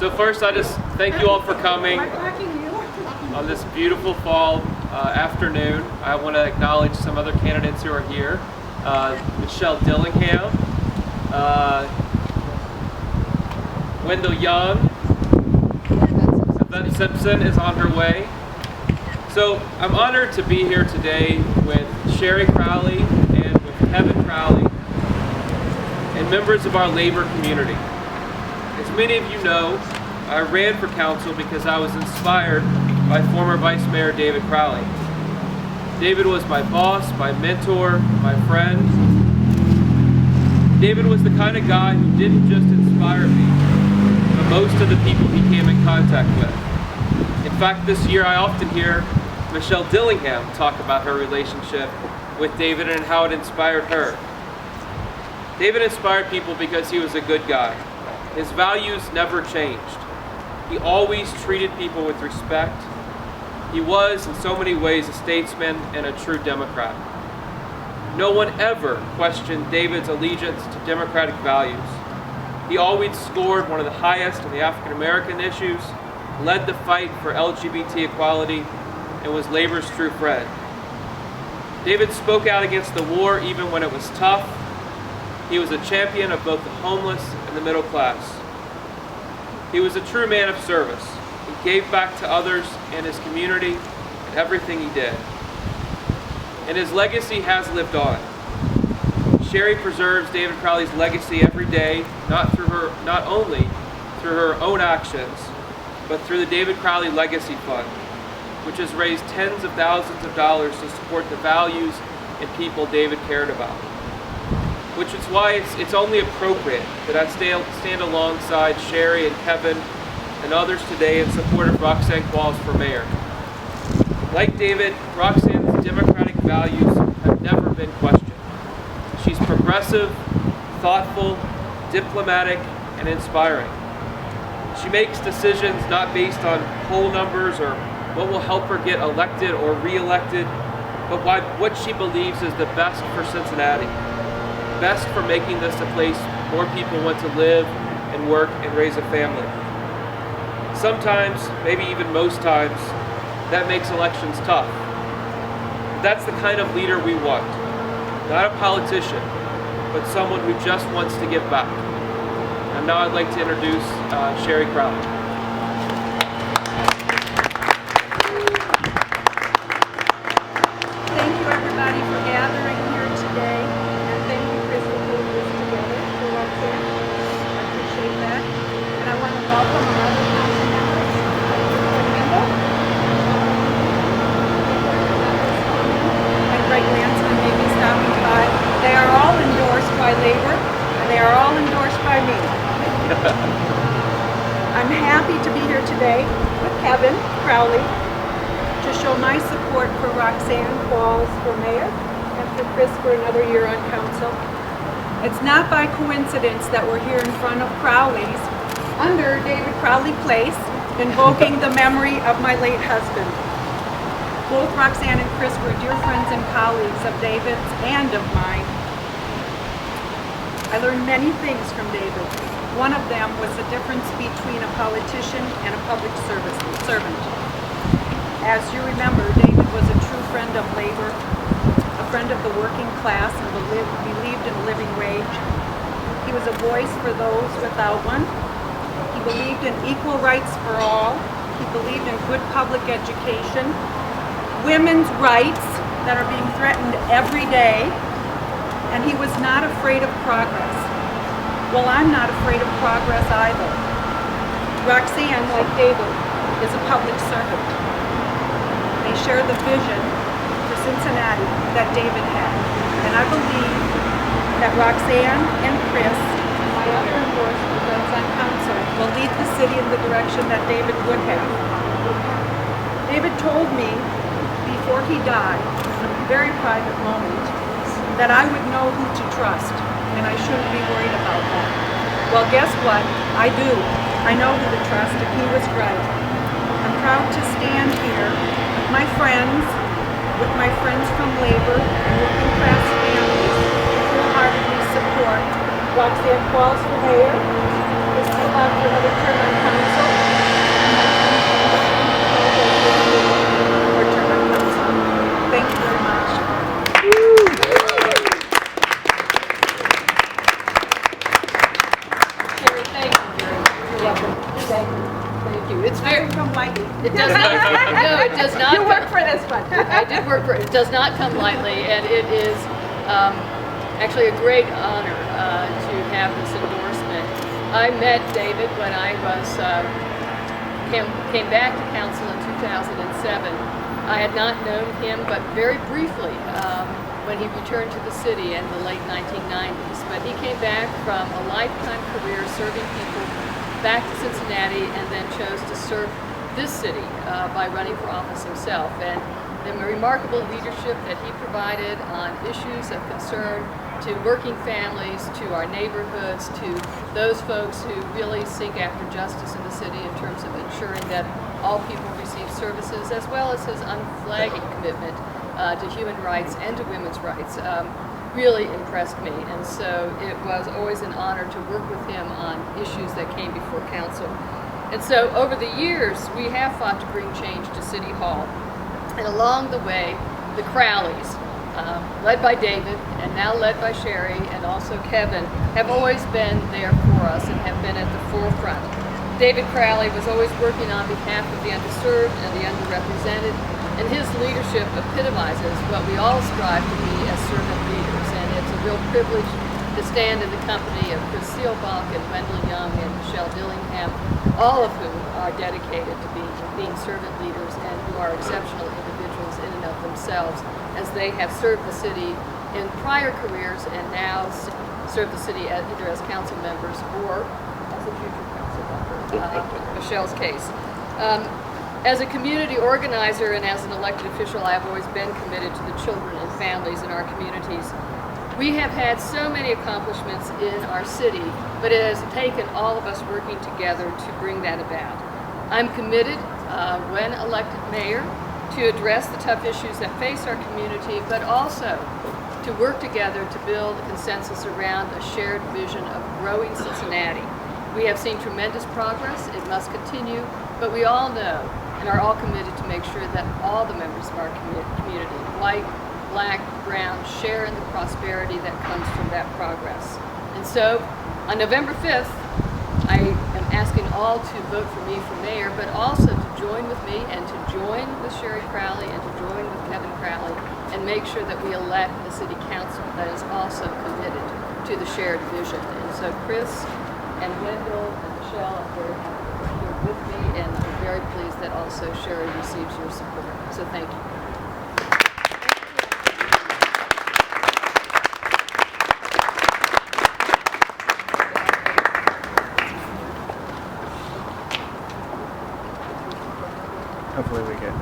So first, I just thank you all for coming on this beautiful fall afternoon. I want to acknowledge some other candidates who are here. Michelle Dillingham, Wendell Young, Yvette Simpson is on her way. So I'm honored to be here today with Sherri Crowley and with Kevin Crowley and members of our labor community. As many of you know, I ran for council because I was inspired by former Vice Mayor David Crowley. David was my boss, my mentor, my friend. David was the kind of guy who didn't just inspire me, but most of the people he came in contact with. In fact, this year I often hear Michelle Dillingham talk about her relationship with David and how it inspired her. David inspired people because he was a good guy. His values never changed. He always treated people with respect. He was, in so many ways, a statesman and a true Democrat. No one ever questioned David's allegiance to democratic values. He always scored one of the highest on the African American issues, led the fight for LGBT equality, and was labor's true friend. David spoke out against the war even when it was tough. He was a champion of both the homeless and the middle class. He was a true man of service. He gave back to others and his community in everything he did. And his legacy has lived on. Sherri preserves David Crowley's legacy every day, not only through her own actions, but through the David Crowley Legacy Fund, which has raised tens of thousands of dollars to support the values and people David cared about. Which is why it's only appropriate that I stand alongside Sherri and Kevin and others today in support of Roxanne Qualls for mayor. Like David, Roxanne's democratic values have never been questioned. She's progressive, thoughtful, diplomatic, and inspiring. She makes decisions not based on poll numbers or what will help her get elected or re-elected, but what she believes is the best for Cincinnati. Best for making this a place more people want to live and work and raise a family. Sometimes, maybe even most times, that makes elections tough. That's the kind of leader we want. Not a politician, but someone who just wants to give back. And now I'd like to introduce Sherri Crowley. Thank you everybody for gathering here today. And thank you, Chris, for putting this together for Roxanne. I appreciate that. And I want to welcome our other council members. Wendell. And Greg Lansman may be stopping by. They are all endorsed by labor, and they are all endorsed by me. I'm happy to be here today with Kevin Crowley to show my support for Roxanne Qualls for mayor and for Chris for another year on council. It's not by coincidence that we're here in front of Crowley's under David Crowley Place, invoking the memory of my late husband. Both Roxanne and Chris were dear friends and colleagues of David's and of mine. I learned many things from David. One of them was the difference between a politician and a public servant. As you remember, David was a true friend of labor, a friend of the working class, and believed in a living wage. He was a voice for those without one. He believed in equal rights for all. He believed in good public education, women's rights that are being threatened every day, and he was not afraid of progress. Well, I'm not afraid of progress either. Roxanne, like David, is a public servant. They share the vision for Cincinnati that David had. And I believe that Roxanne and Chris, my other endorsed friends on council, will lead the city in the direction that David would have. David told me before he died, in a very private moment, that I would know who to trust, and I shouldn't be worried about that. Well, guess what? I do. I know who to trust, and he was right. I'm proud to stand here with my friends from labor and working class families who wholeheartedly support Roxanne Qualls for mayor, Chris for another term on council, Thank you. Thank you. It's very. Doesn't come lightly. It does not. No, it does not. You work for this one. I did work for it. It does not come lightly, and it is actually a great honor to have this endorsement. I met David when I was came back to council in 2007. I had not known him, but very briefly when he returned to the city in the late 1990s. But he came back from a lifetime career serving people back to Cincinnati, and then chose to serve this city by running for office himself. And the remarkable leadership that he provided on issues of concern to working families, to our neighborhoods, to those folks who really seek after justice in the city in terms of ensuring that all people receive services, as well as his unflagging commitment to human rights and to women's rights, really impressed me. And so it was always an honor to work with him on issues that came before council. And so over the years, we have fought to bring change to City Hall. And along the way, the Crowleys, led by David and now led by Sherri and also Kevin, have always been there for us and have been at the forefront. David Crowley was always working on behalf of the underserved and the underrepresented, and his leadership epitomizes what we all strive to be as servant leaders. And it's a real privilege to stand in the company of Chris Seelbach and Wendell Young and Michelle Dillingham, all of whom are dedicated to being servant leaders and who are exceptional individuals in and of themselves, as they have served the city in prior careers and now serve the city either as council members or as a future council member, Michelle's case. As a community organizer and as an elected official, I have always been committed to the children and families in our communities. We have had so many accomplishments in our city, but it has taken all of us working together to bring that about. I'm committed, when elected mayor, to address the tough issues that face our community, but also to work together to build a consensus around a shared vision of growing Cincinnati. We have seen tremendous progress. It must continue, but we all know and are all committed to make sure that all the members of our community, white, black, brown, share in the prosperity that comes from that progress. And so on November 5th, I am asking all to vote for me for mayor, but also to join with me and to join with Sherri Crowley and to join with Kevin Crowley and make sure that we elect a city council that is also committed to the shared vision. And so Chris and Wendell and Michelle are very happy to be here with me, and I'm very pleased that also Sherri receives your support. So thank you. Hopefully we get